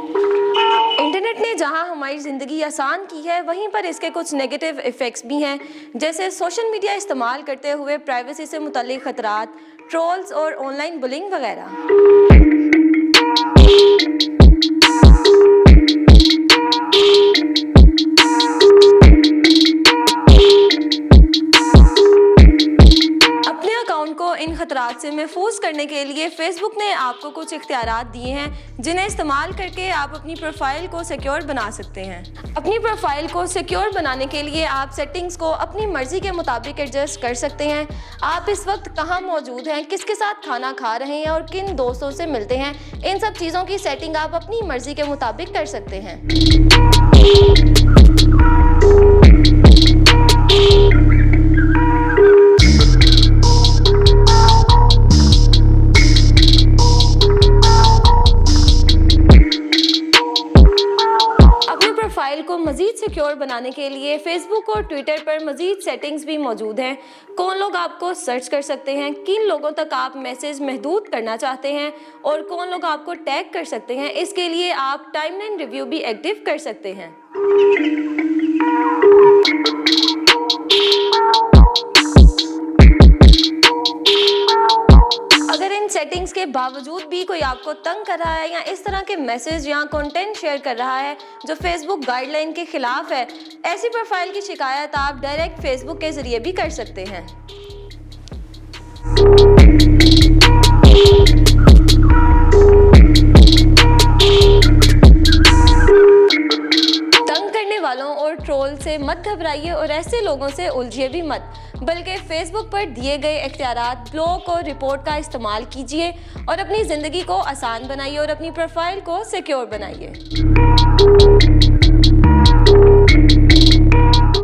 Internet ने जहां हमारी ज़िंदगी आसान की है, वहीं पर इसके कुछ नेगेटिव इफ़ेक्ट्स भी हैं, जैसे सोशल मीडिया इस्तेमाल करते हुए प्राइवेसी से मुतल्लिक खतरात, ट्रोल्स और ऑनलाइन बुलिंग वगैरह। अपने अकाउंट को इन खतरात से महफूज करने के लिए फेसबुक ने आपको कुछ इख्तियारात दिए हैं, जिन्हें इस्तेमाल करके आप अपनी प्रोफाइल को सिक्योर बना सकते हैं। अपनी प्रोफाइल को सिक्योर बनाने के लिए आप सेटिंग्स को अपनी मर्जी के मुताबिक एडजस्ट कर सकते हैं। आप इस वक्त कहाँ मौजूद हैं, किसके साथ खाना खा रहे हैं और किन दोस्तों से मिलते हैं, इन सब चीज़ों की सेटिंग आप अपनी मर्जी के मुताबिक कर सकते हैं। प्रोफाइल को मज़ीद सिक्योर बनाने के लिए फेसबुक और ट्विटर पर मज़ीद सेटिंग्स भी मौजूद हैं। कौन लोग आपको सर्च कर सकते हैं, किन लोगों तक आप मैसेज महदूद करना चाहते हैं और कौन लोग आपको टैग कर सकते हैं, इसके लिए आप टाइमलाइन रिव्यू भी एक्टिव कर सकते हैं। अगर इन सेटिंग्स के बावजूद भी कोई आपको तंग कर रहा है या इस तरह के मैसेज या कंटेंट शेयर कर रहा है जो फेसबुक गाइडलाइन के खिलाफ है, ऐसी प्रोफाइल की शिकायत आप डायरेक्ट फेसबुक के जरिए भी कर सकते हैं। तंग करने वालों और ट्रोल से मत घबराइए और ऐसे लोगों से उलझिए भी मत, बल्कि फेसबुक पर दिए गए इख्तियारात, ब्लॉक और रिपोर्ट का इस्तेमाल कीजिए और अपनी ज़िंदगी को आसान बनाइए और अपनी प्रोफाइल को सिक्योर बनाइए।